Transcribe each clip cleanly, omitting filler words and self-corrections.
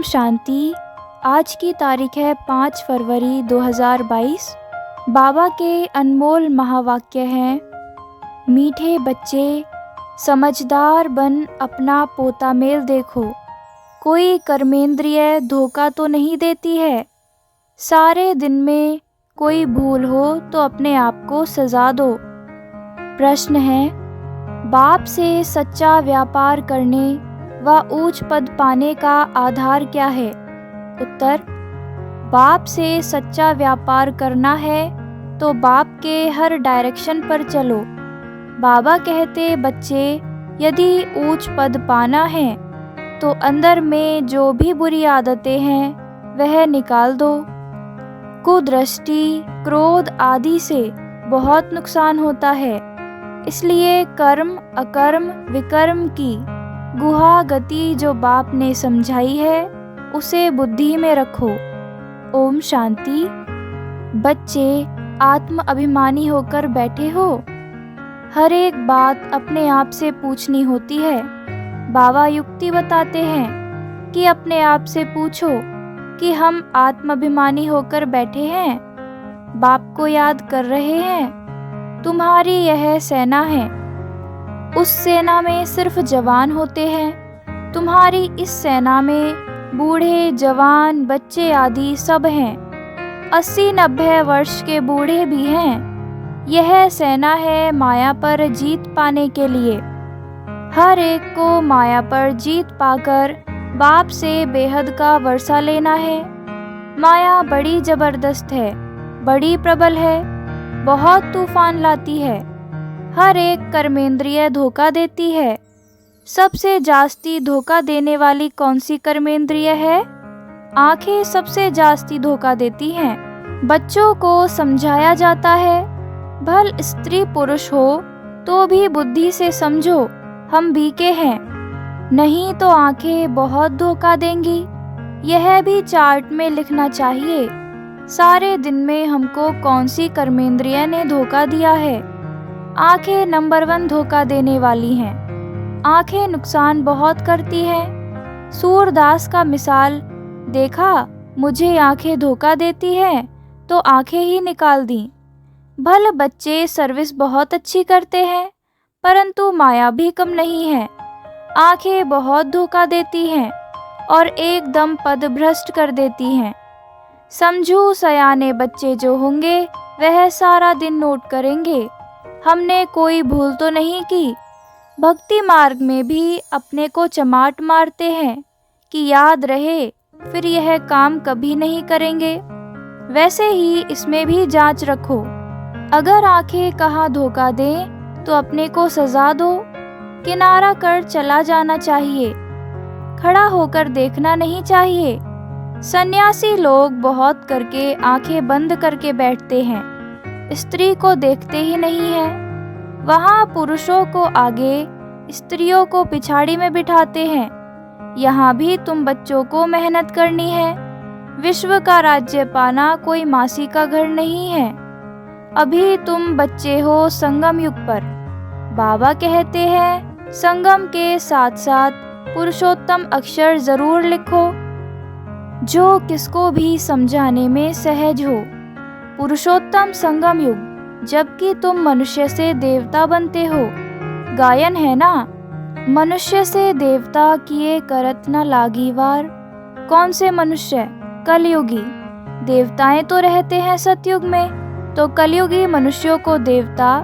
ओम शांति। आज की तारीख है 5 फरवरी 2022। बाबा के अनमोल महावाक्य हैं, मीठे बच्चे समझदार बन अपना पोता मेल देखो, कोई कर्मेंद्रिय धोखा तो नहीं देती है। सारे दिन में कोई भूल हो तो अपने आप को सजा दो। प्रश्न है, बाप से सच्चा व्यापार करने व ऊंच पद पाने का आधार क्या है? उत्तर, बाप से सच्चा व्यापार करना है तो बाप के हर डायरेक्शन पर चलो। बाबा कहते, बच्चे यदि ऊंच पद पाना है तो अंदर में जो भी बुरी आदतें हैं वह निकाल दो। कुदृष्टि, क्रोध आदि से बहुत नुकसान होता है, इसलिए कर्म, अकर्म, विकर्म की गुहा गति जो बाप ने समझाई है उसे बुद्धि में रखो। ओम शांति। बच्चे आत्म अभिमानी होकर बैठे हो, हर एक बात अपने आप से पूछनी होती है। बाबा युक्ति बताते हैं कि अपने आप से पूछो कि हम आत्म अभिमानी होकर बैठे हैं, बाप को याद कर रहे हैं। तुम्हारी यह सेना है, उस सेना में सिर्फ जवान होते हैं। तुम्हारी इस सेना में बूढ़े, जवान, बच्चे आदि सब हैं। 80-90 वर्ष के बूढ़े भी हैं। यह सेना है माया पर जीत पाने के लिए। हर एक को माया पर जीत पाकर बाप से बेहद का वर्षा लेना है। माया बड़ी जबरदस्त है, बड़ी प्रबल है, बहुत तूफान लाती है। हर एक कर्मेंद्रिय धोखा देती है। सबसे जास्ती धोखा देने वाली कौन सी कर्मेंद्रिय है? आंखें सबसे जास्ती धोखा देती हैं। बच्चों को समझाया जाता है, भल स्त्री पुरुष हो तो भी बुद्धि से समझो हम बीके हैं, नहीं तो आंखें बहुत धोखा देंगी। यह भी चार्ट में लिखना चाहिए, सारे दिन में हमको कौन सी कर्मेंद्रिय ने धोखा दिया है। आंखें नंबर 1 धोखा देने वाली हैं। आंखें नुकसान बहुत करती हैं। सूरदास का मिसाल देखा, मुझे आंखें धोखा देती हैं तो आंखें ही निकाल दी। भले बच्चे सर्विस बहुत अच्छी करते हैं, परंतु माया भी कम नहीं है। आंखें बहुत धोखा देती हैं और एकदम पद भ्रष्ट कर देती हैं। समझू सयाने बच्चे जो होंगे वह सारा दिन नोट करेंगे, हमने कोई भूल तो नहीं की। भक्ति मार्ग में भी अपने को चमाट मारते हैं कि याद रहे, फिर यह काम कभी नहीं करेंगे। वैसे ही इसमें भी जांच रखो। अगर आंखें कहाँ धोखा दें तो अपने को सजा दो। किनारा कर चला जाना चाहिए, खड़ा होकर देखना नहीं चाहिए। सन्यासी लोग बहुत करके आंखें बंद करके बैठते हैं, स्त्री को देखते ही नहीं है। वहाँ पुरुषों को आगे, स्त्रियों को पिछाड़ी में बिठाते हैं। यहाँ भी तुम बच्चों को मेहनत करनी है। विश्व का राज्य पाना कोई मासी का घर नहीं है। अभी तुम बच्चे हो संगम युग पर। बाबा कहते हैं, संगम के साथ साथ पुरुषोत्तम अक्षर जरूर लिखो, जो किसको भी समझाने में सहज हो। पुरुषोत्तम संगम युग, जबकि तुम मनुष्य से देवता बनते हो। गायन है ना, मनुष्य से देवता किए करत न लागी वार। कौन से मनुष्य? कलयुगी। देवताएं तो रहते हैं सतयुग में, तो कलयुगी मनुष्यों को देवता,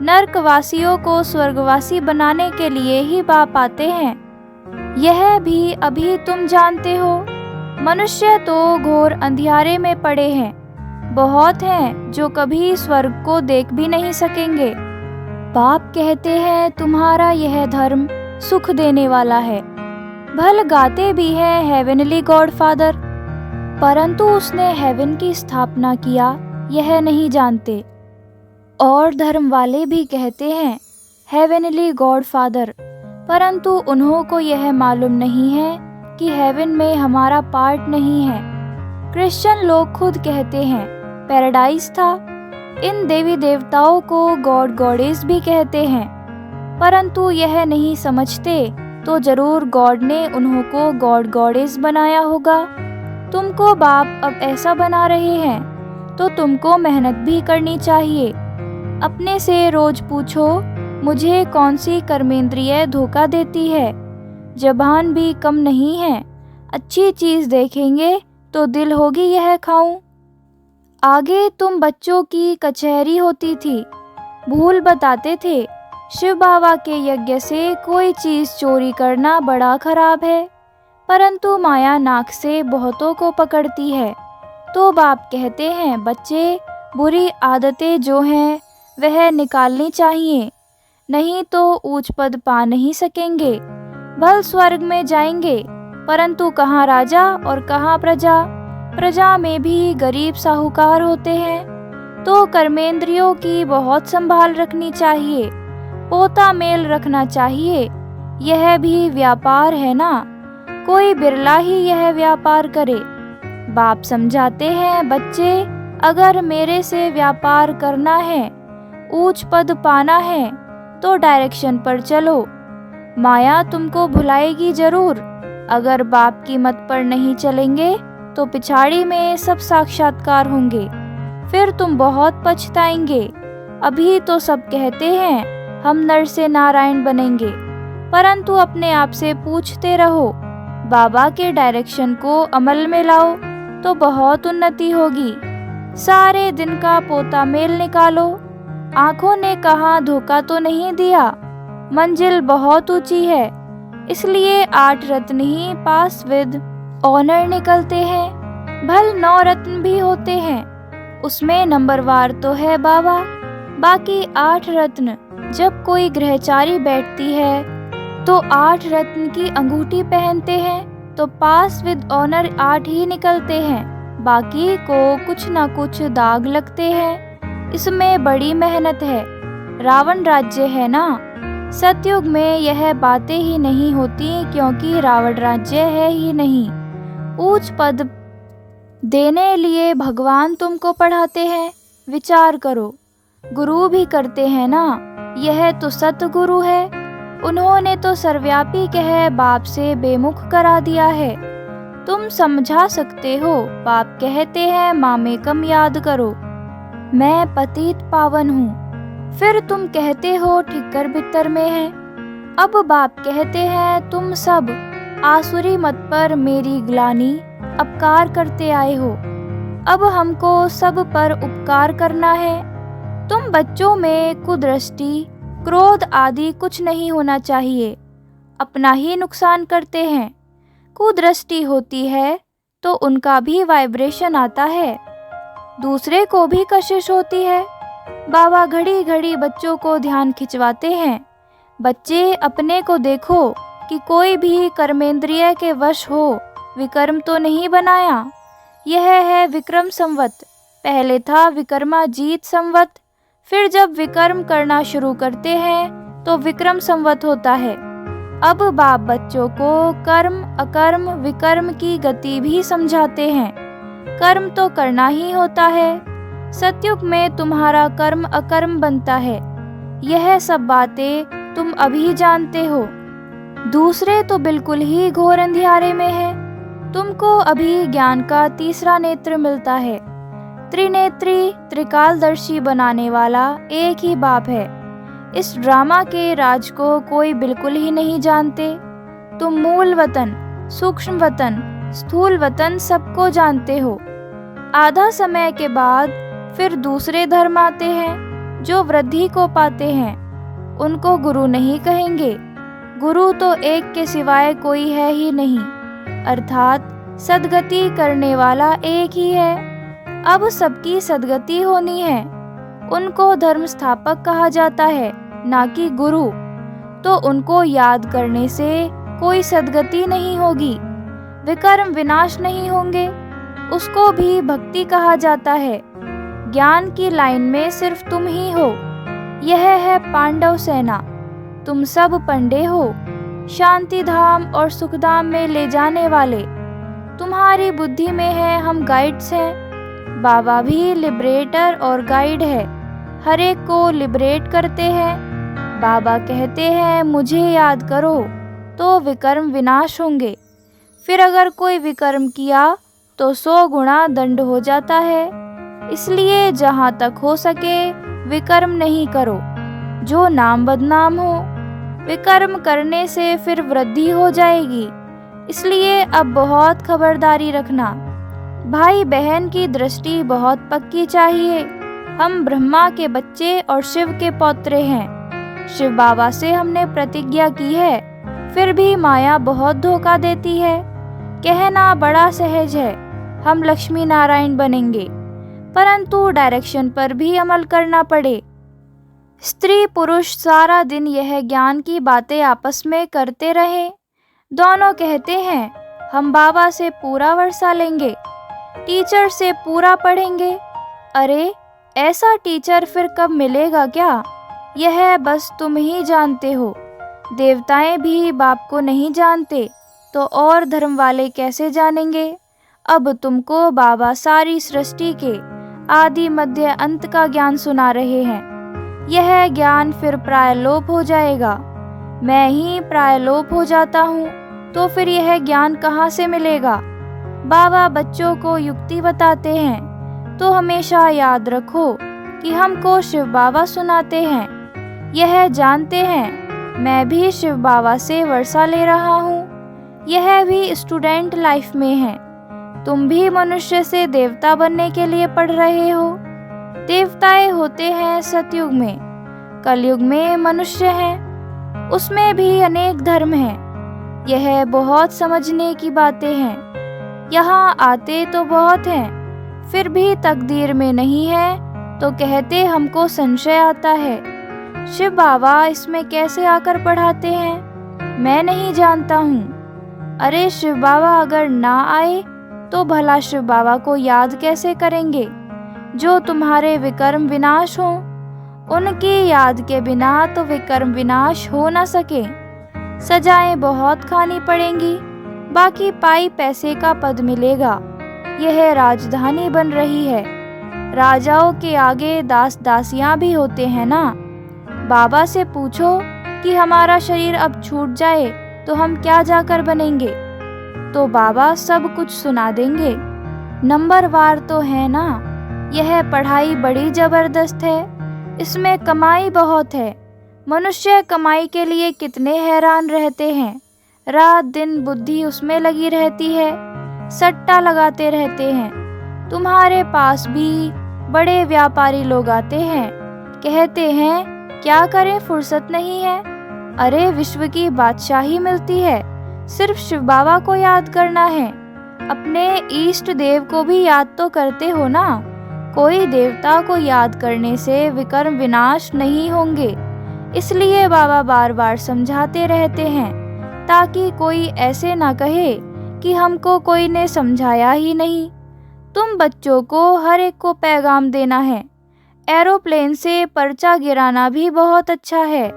नरकवासियों को स्वर्गवासी बनाने के लिए ही बाप आते हैं। यह भी अभी तुम जानते हो। मनुष्य तो घोर अंधियारे में पड़े हैं। बहुत हैं जो कभी स्वर्ग को देख भी नहीं सकेंगे। बाप कहते हैं, तुम्हारा यह धर्म सुख देने वाला है। भल गाते भी हैं हेवनली गॉड फादर, परंतु उसने हेवन की स्थापना किया यह नहीं जानते। और धर्म वाले भी कहते हैं हेवनली गॉड फादर, परंतु उन्हों को यह मालूम नहीं है कि हेवन में हमारा पार्ट नहीं है। क्रिश्चियन लोग खुद कहते हैं पैराडाइज था। इन देवी देवताओं को गॉड गॉडेस भी कहते हैं, परंतु यह नहीं समझते तो ज़रूर गॉड ने उन्हों को गॉड गॉडेस बनाया होगा। तुमको बाप अब ऐसा बना रहे हैं तो तुमको मेहनत भी करनी चाहिए। अपने से रोज पूछो, मुझे कौन सी कर्मेंद्रिय धोखा देती है। ज़बान भी कम नहीं है, अच्छी चीज़ देखेंगे तो दिल होगी यह खाऊं। आगे तुम बच्चों की कचहरी होती थी, भूल बताते थे शिव बाबा के यज्ञ से कोई चीज़ चोरी करना बड़ा खराब है, परंतु माया नाक से बहुतों को पकड़ती है। तो बाप कहते हैं, बच्चे बुरी आदतें जो हैं वह निकालनी चाहिए, नहीं तो ऊंच पद पा नहीं सकेंगे। भल स्वर्ग में जाएंगे, परंतु कहाँ राजा और कहाँ प्रजा। प्रजा में भी गरीब साहूकार होते हैं। तो कर्मेंद्रियों की बहुत संभाल रखनी चाहिए, पोता मेल रखना चाहिए। यह भी व्यापार है ना, कोई बिरला ही यह व्यापार करे। बाप समझाते हैं, बच्चे अगर मेरे से व्यापार करना है, ऊंच पद पाना है तो डायरेक्शन पर चलो। माया तुमको भुलाएगी जरूर। अगर बाप की मत पर नहीं चलेंगे तो पिछाड़ी में सब साक्षात्कार होंगे, फिर तुम बहुत पछताएंगे। अभी तो सब कहते हैं हम नर से नारायण बनेंगे, परंतु अपने आप से पूछते रहो, बाबा के डायरेक्शन को अमल में लाओ तो बहुत उन्नति होगी। सारे दिन का पोता मेल निकालो। आंखों ने कहा धोखा तो नहीं दिया, मंजिल बहुत ऊंची है, इसलिए 8 रत्न ही पास विद ऑनर निकलते हैं। भल 9 रत्न भी होते हैं, उसमें नंबरवार तो है बाबा। बाकी 8 रत्न जब कोई ग्रहचारी बैठती है तो 8 रत्न की अंगूठी पहनते हैं तो पास विद ऑनर 8 ही निकलते हैं, बाकी को कुछ ना कुछ दाग लगते हैं। इसमें बड़ी मेहनत है। रावण राज्य है ना, सतयुग में यह बातें ही नहीं होती, क्योंकि रावण राज्य है ही नहीं। ऊंच पद देने लिए भगवान तुमको पढ़ाते हैं, विचार करो। गुरु भी करते हैं ना, यह तो सतगुरु है। उन्होंने तो सर्वव्यापी कह बाप से बेमुख करा दिया है। तुम समझा सकते हो, बाप कहते हैं मामेकम याद करो, मैं पतित पावन हूँ। फिर तुम कहते हो ठिक्कर बित्तर में है। अब बाप कहते हैं तुम सब आसुरी मत पर मेरी ग्लानि अपकार करते आए हो, अब हमको सब पर उपकार करना है। तुम बच्चों में कुदृष्टि क्रोध आदि कुछ नहीं होना चाहिए, अपना ही नुकसान करते हैं। कुदृष्टि होती है तो उनका भी वाइब्रेशन आता है, दूसरे को भी कशिश होती है। बाबा घड़ी घड़ी बच्चों को ध्यान खिंचवाते हैं, बच्चे अपने को देखो कि कोई भी कर्मेंद्रिय के वश हो, विक्रम तो नहीं बनाया। यह है विक्रम संवत, पहले था विक्रमाजीत संवत, फिर जब विक्रम करना शुरू करते हैं तो विक्रम संवत होता है। अब बाप बच्चों को कर्म अकर्म विकर्म की गति भी समझाते हैं। कर्म तो करना ही होता है, सतयुग में तुम्हारा कर्म अकर्म बनता है। यह सब बातें तुम अभी जानते हो, दूसरे तो बिल्कुल ही घोर अंधियारे में है। तुमको अभी ज्ञान का तीसरा नेत्र मिलता है। त्रिनेत्री त्रिकालदर्शी बनाने वाला एक ही बाप है। इस ड्रामा के राज को कोई बिल्कुल ही नहीं जानते। तुम मूल वतन, सूक्ष्म वतन, स्थूल वतन सबको जानते हो। आधा समय के बाद फिर दूसरे धर्म आते हैं जो वृद्धि को पाते हैं, उनको गुरु नहीं कहेंगे। गुरु तो एक के सिवाय कोई है ही नहीं, अर्थात सद्गति करने वाला एक ही है। अब सबकी सद्गति होनी है, उनको धर्म स्थापक कहा जाता है, ना कि गुरु। तो उनको याद करने से कोई सद्गति नहीं होगी, विकर्म विनाश नहीं होंगे, उसको भी भक्ति कहा जाता है। ज्ञान की लाइन में सिर्फ तुम ही हो। यह है पांडव सेना, तुम सब पंडे हो, शांति धाम और सुखधाम में ले जाने वाले। तुम्हारी बुद्धि में है हम गाइड्स हैं। बाबा भी लिबरेटर और गाइड है, हर एक को लिबरेट करते हैं। बाबा कहते हैं मुझे याद करो तो विकर्म विनाश होंगे। फिर अगर कोई विकर्म किया तो 100 गुना दंड हो जाता है। इसलिए जहाँ तक हो सके विकर्म नहीं करो, जो नाम बदनाम हो। विकर्म करने से फिर वृद्धि हो जाएगी, इसलिए अब बहुत खबरदारी रखना। भाई बहन की दृष्टि बहुत पक्की चाहिए। हम ब्रह्मा के बच्चे और शिव के पौत्रे हैं। शिव बाबा से हमने प्रतिज्ञा की है, फिर भी माया बहुत धोखा देती है। कहना बड़ा सहज है, हम लक्ष्मी नारायण बनेंगे, परंतु डायरेक्शन पर भी अमल करना पड़े। स्त्री पुरुष सारा दिन यह ज्ञान की बातें आपस में करते रहे। दोनों कहते हैं हम बाबा से पूरा वर्षा लेंगे, टीचर से पूरा पढ़ेंगे। अरे ऐसा टीचर फिर कब मिलेगा क्या? यह बस तुम ही जानते हो। देवताएं भी बाप को नहीं जानते तो और धर्म वाले कैसे जानेंगे? अब तुमको बाबा सारी सृष्टि के आदि मध्य अंत का ज्ञान सुना रहे हैं। यह ज्ञान फिर प्रायलोप हो जाएगा। मैं ही प्रायलोप हो जाता हूँ तो फिर यह ज्ञान कहाँ से मिलेगा? बाबा बच्चों को युक्ति बताते हैं तो हमेशा याद रखो कि हमको शिव बाबा सुनाते हैं। यह जानते हैं मैं भी शिव बाबा से वर्षा ले रहा हूँ। यह भी स्टूडेंट लाइफ में है। तुम भी मनुष्य से देवता बनने के लिए पढ़ रहे हो। देवताएं होते हैं सतयुग में, कलयुग में मनुष्य हैं, उसमें भी अनेक धर्म हैं। यह बहुत समझने की बातें हैं। यहाँ आते तो बहुत हैं, फिर भी तकदीर में नहीं है तो कहते हमको संशय आता है। शिव बाबा इसमें कैसे आकर पढ़ाते हैं मैं नहीं जानता हूँ। अरे शिव बाबा अगर ना आए तो भला शिव बाबा को याद कैसे करेंगे? जो तुम्हारे विकर्म विनाश हो, उनकी याद के बिना तो विकर्म विनाश हो न सके। सजाएं बहुत खानी पड़ेंगी, बाकी पाई पैसे का पद मिलेगा। यह राजधानी बन रही है। राजाओं के आगे दास दासियां भी होते हैं ना। बाबा से पूछो कि हमारा शरीर अब छूट जाए तो हम क्या जाकर बनेंगे, तो बाबा सब कुछ सुना देंगे। नंबरवार तो है ना। यह पढ़ाई बड़ी जबरदस्त है, इसमें कमाई बहुत है। मनुष्य कमाई के लिए कितने हैरान रहते हैं। रात दिन बुद्धि उसमें लगी रहती है, सट्टा लगाते रहते हैं। तुम्हारे पास भी बड़े व्यापारी लोग आते हैं, कहते हैं क्या करें फुर्सत नहीं है। अरे विश्व की बादशाही मिलती है, सिर्फ शिव बाबा को याद करना है। अपने इष्ट देव को भी याद तो करते हो ना। कोई देवता को याद करने से विकर्म विनाश नहीं होंगे, इसलिए बाबा बार बार समझाते रहते हैं, ताकि कोई ऐसे ना कहे कि हमको कोई ने समझाया ही नहीं। तुम बच्चों को हर एक को पैगाम देना है। एरोप्लेन से पर्चा गिराना भी बहुत अच्छा है।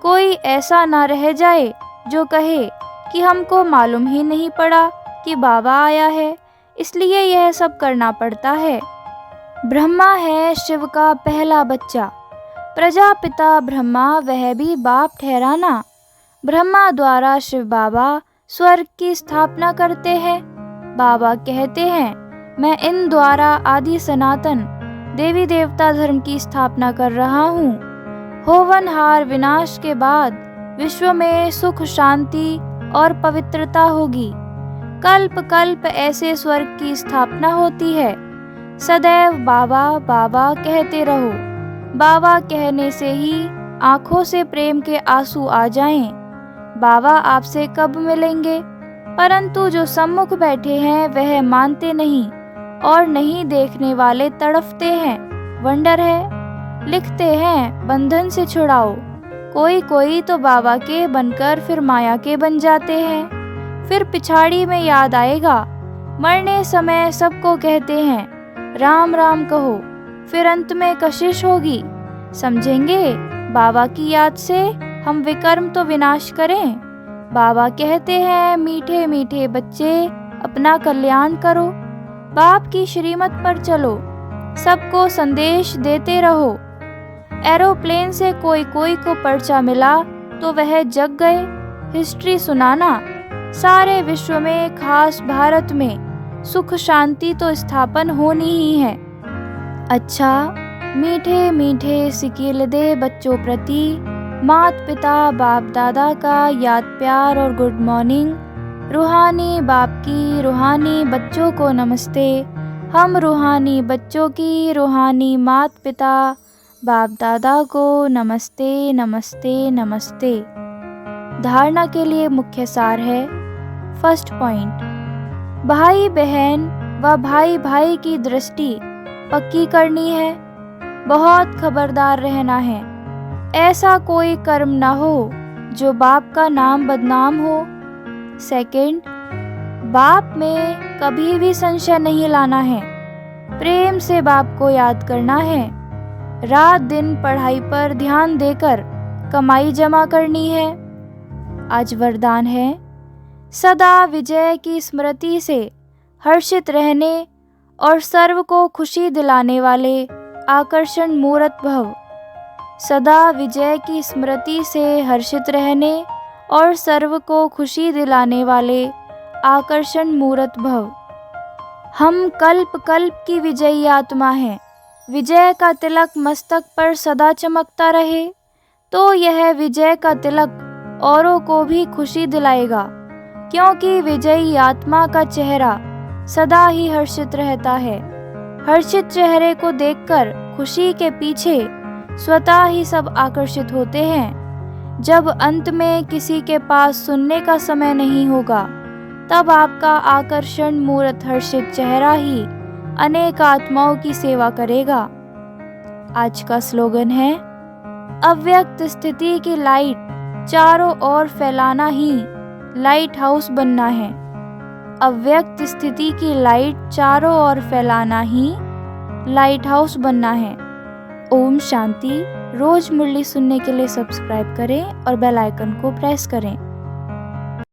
कोई ऐसा ना रह जाए जो कहे कि हमको मालूम ही नहीं पड़ा कि बाबा आया है, इसलिए यह सब करना पड़ता है। ब्रह्मा है शिव का पहला बच्चा। प्रजापिता ब्रह्मा वह भी बाप ठहराना। ब्रह्मा द्वारा शिव बाबा स्वर्ग की स्थापना करते हैं। बाबा कहते हैं मैं इन द्वारा आदि सनातन देवी देवता धर्म की स्थापना कर रहा हूँ। होवनहार विनाश के बाद विश्व में सुख शांति और पवित्रता होगी। कल्प कल्प ऐसे स्वर्ग की स्थापना होती है। सदैव बाबा बाबा कहते रहो। बाबा कहने से ही आंखों से प्रेम के आंसू आ जाएं। बाबा आपसे कब मिलेंगे? परंतु जो सम्मुख बैठे हैं वह मानते नहीं और नहीं देखने वाले तड़फते हैं। वंडर है। लिखते हैं बंधन से छुड़ाओ। कोई कोई तो बाबा के बनकर फिर माया के बन जाते हैं। फिर पिछाड़ी में याद आएगा। मरने समय सबको कहते हैं राम राम कहो, फिर अंत में कशिश होगी। समझेंगे बाबा की याद से हम विकर्म तो विनाश करें। बाबा कहते हैं मीठे मीठे बच्चे अपना कल्याण करो, बाप की श्रीमत पर चलो, सबको संदेश देते रहो। एरोप्लेन से कोई कोई को पर्चा मिला तो वह जग गए, हिस्ट्री सुनाना, सारे विश्व में खास भारत में सुख शांति तो स्थापन होनी ही है। अच्छा, मीठे मीठे सिकिल दे बच्चों प्रति मात पिता बाप दादा का याद प्यार और गुड मॉर्निंग। रूहानी बाप की रूहानी बच्चों को नमस्ते। हम रूहानी बच्चों की रूहानी मात पिता बाप दादा को नमस्ते नमस्ते नमस्ते। धारणा के लिए मुख्य सार है। फर्स्ट पॉइंट, भाई बहन व भाई भाई की दृष्टि पक्की करनी है। बहुत खबरदार रहना है, ऐसा कोई कर्म ना हो जो बाप का नाम बदनाम हो। सेकंड, बाप में कभी भी संशय नहीं लाना है। प्रेम से बाप को याद करना है। रात दिन पढ़ाई पर ध्यान देकर कमाई जमा करनी है। आज वरदान है, सदा विजय की स्मृति से हर्षित रहने और सर्व को खुशी दिलाने वाले आकर्षण मूर्त भव। सदा विजय की स्मृति से हर्षित रहने और सर्व को खुशी दिलाने वाले आकर्षण मूर्त भव। हम कल्प कल्प की विजयी आत्मा हैं। विजय का तिलक मस्तक पर सदा चमकता रहे तो यह विजय का तिलक औरों को भी खुशी दिलाएगा, क्योंकि विजयी आत्मा का चेहरा सदा ही हर्षित रहता है। हर्षित चेहरे को देखकर खुशी के पीछे स्वतः ही सब आकर्षित होते हैं। जब अंत में किसी के पास सुनने का समय नहीं होगा, तब आपका आकर्षण मूर्त हर्षित चेहरा ही अनेक आत्माओं की सेवा करेगा। आज का स्लोगन है, अव्यक्त स्थिति की लाइट चारों ओर फैलाना ही लाइट हाउस बनना है। अव्यक्त स्थिति की लाइट चारों ओर फैलाना ही लाइट हाउस बनना है। ओम शांति। रोज मुरली सुनने के लिए सब्सक्राइब करें और बेल आइकन को प्रेस करें।